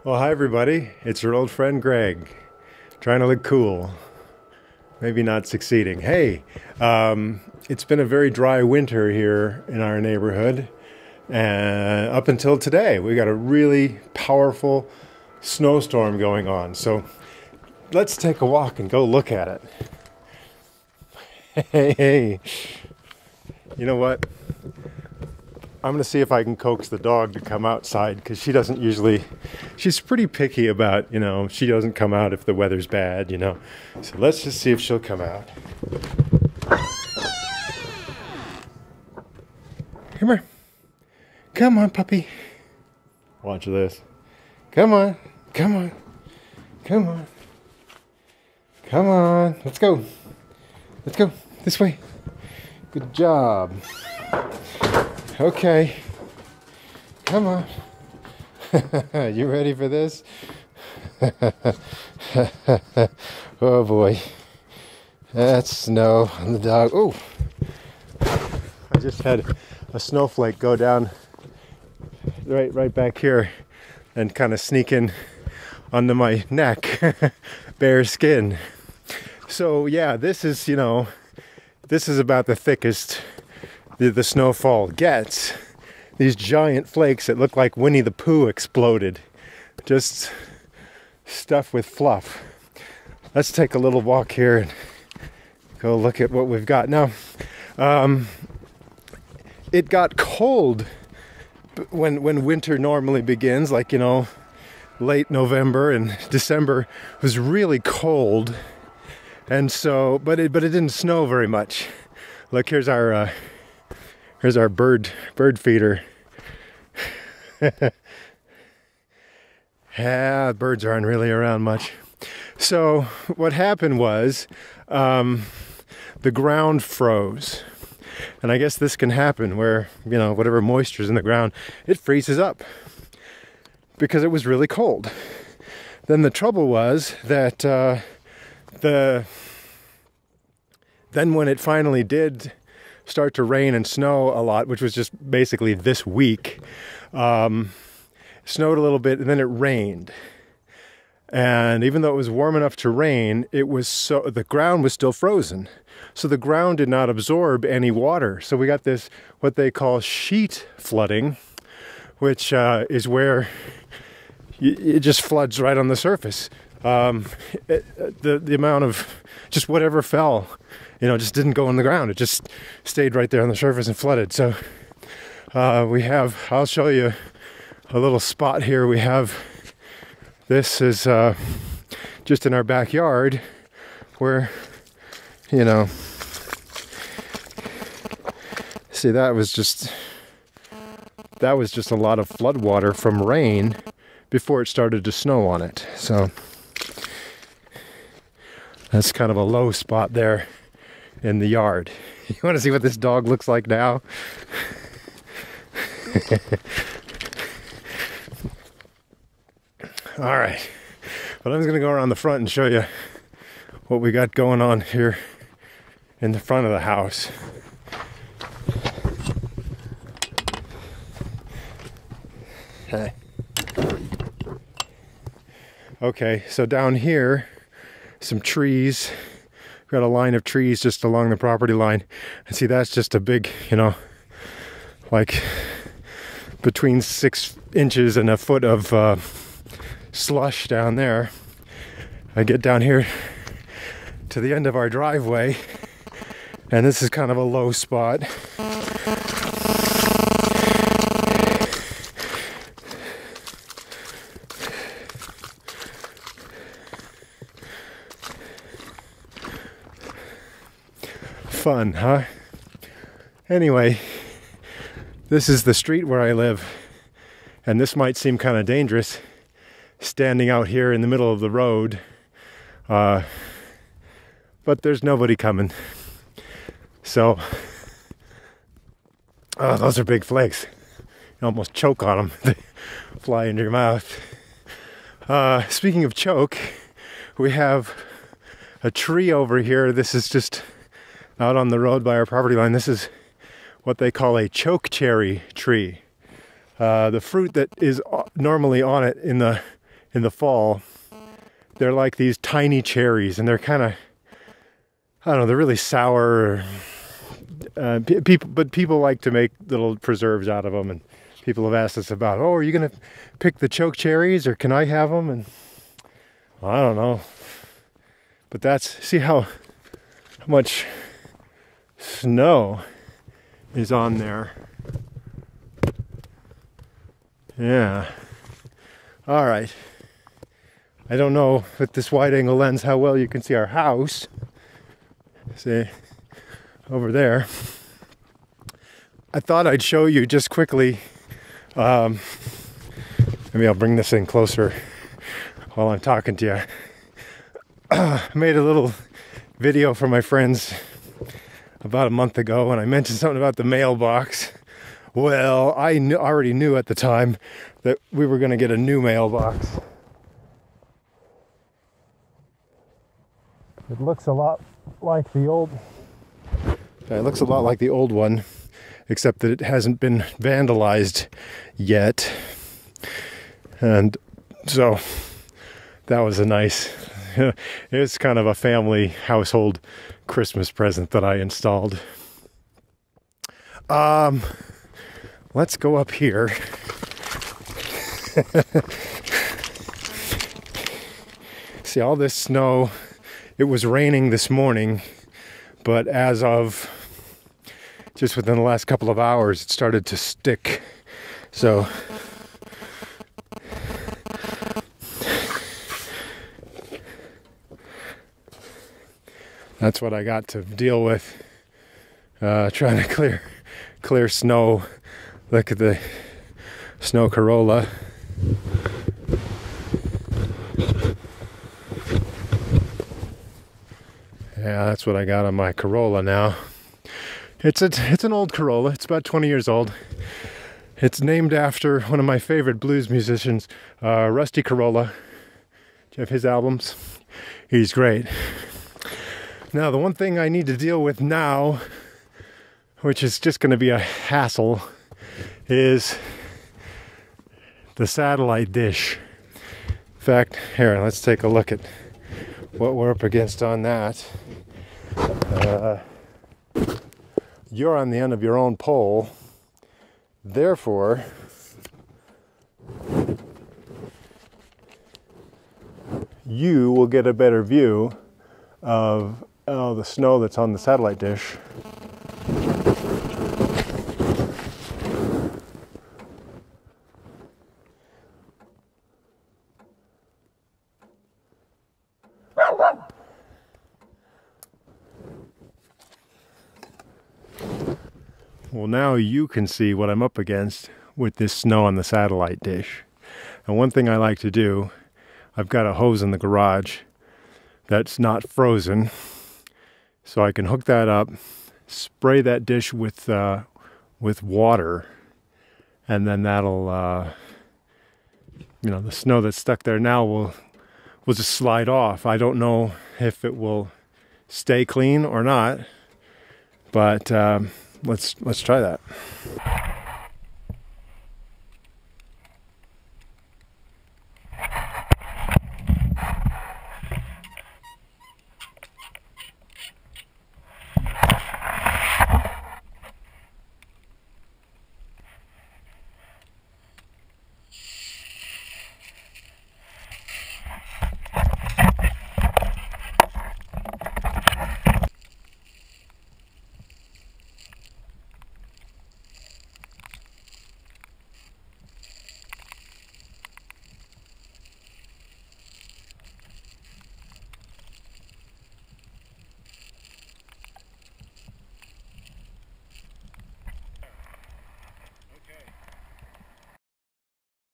Well, hi everybody. It's your old friend Greg, trying to look cool. Maybe not succeeding. Hey, it's been a very dry winter here in our neighborhood, and up until today, we got a really powerful snowstorm going on. So let's take a walk and go look at it. Hey, you know what? I'm going to see if I can coax the dog to come outside because she doesn't usually, she's pretty picky about, she doesn't come out if the weather's bad, So let's just see if she'll come out. Come here. Come on, puppy. Watch this. Come on. Come on. Come on. Come on. Let's go. Let's go. This way. Good job. Okay, come on. You ready for this? Oh boy, that's snow on the dog. Oh, I just had a snowflake go down right back here and kind of sneak in onto my neck, bare skin. So yeah, this is about the thickest the snowfall gets. These giant flakes that look like Winnie the Pooh exploded. Just stuff with fluff. Let's take a little walk here and go look at what we've got. Now, it got cold when winter normally begins, like, late November and December was really cold. And so, but it didn't snow very much. Look, here's our bird feeder. Yeah, birds aren't really around much. So what happened was the ground froze. And I guess this can happen where, whatever moisture's in the ground, it freezes up because it was really cold. Then the trouble was that then when it finally did start to rain and snow a lot, which was just basically this week, snowed a little bit and then it rained. And even though it was warm enough to rain, the ground was still frozen. So the ground did not absorb any water. So we got this, what they call sheet flooding, which is where it just floods right on the surface. The amount of just whatever fell, just didn't go in the ground. It just stayed right there on the surface and flooded. So I'll show you a little spot here. This is just in our backyard where, see, that was just a lot of flood water from rain before it started to snow on it. So that's kind of a low spot there in the yard. You want to see what this dog looks like now? All right. Well, I'm just going to go around the front and show you what we got going on here in the front of the house. Okay. Okay, so down here, some trees. We've got a line of trees just along the property line. And see, that's just a big, like between 6 inches and a foot of slush down there. I get down here to the end of our driveway, and this is kind of a low spot. Fun, huh? Anyway, this is the street where I live, and this might seem kind of dangerous standing out here in the middle of the road, but there's nobody coming. So, oh, those are big flakes. You almost choke on them. They fly into your mouth. Speaking of choke, we have a tree over here. This is just out on the road by our property line. This is what they call a choke cherry tree. The fruit that is normally on it in the in the fall, they're like these tiny cherries, and they're kind of, I don't know, they're really sour. People like to make little preserves out of them, and people have asked us about, oh, are you gonna pick the choke cherries, or can I have them? And well, I don't know, but see how much snow is on there. Yeah. All right. I don't know with this wide angle lens how well you can see our house. See, over there. I thought I'd show you just quickly. Maybe I'll bring this in closer while I'm talking to you. I made a little video for my friends about a month ago, and I mentioned something about the mailbox. Well, I already knew at the time that we were going to get a new mailbox. It looks a lot like the old. It looks a lot like the old one, except that it hasn't been vandalized yet. And so that was a nice. It's kind of a family household Christmas present that I installed. Let's go up here. See all this snow. It was raining this morning, but as of just within the last couple of hours, it started to stick. So that's what I got to deal with. Trying to clear snow. Look at the snow Corolla. Yeah, that's what I got on my Corolla now. It's an old Corolla. It's about 20 years old. It's named after one of my favorite blues musicians, Rusty Corolla. Do you have his albums? He's great. Now, the one thing I need to deal with now, which is just going to be a hassle, is the satellite dish. In fact, here, let's take a look at what we're up against on that. You're on the end of your own pole, therefore you will get a better view of the snow that's on the satellite dish. Well, now you can see what I'm up against with this snow on the satellite dish. And one thing I like to do, I've got a hose in the garage that's not frozen, so I can hook that up, spray that dish with water, and then that'll, the snow that's stuck there now will just slide off. I don't know if it will stay clean or not, but let's try that.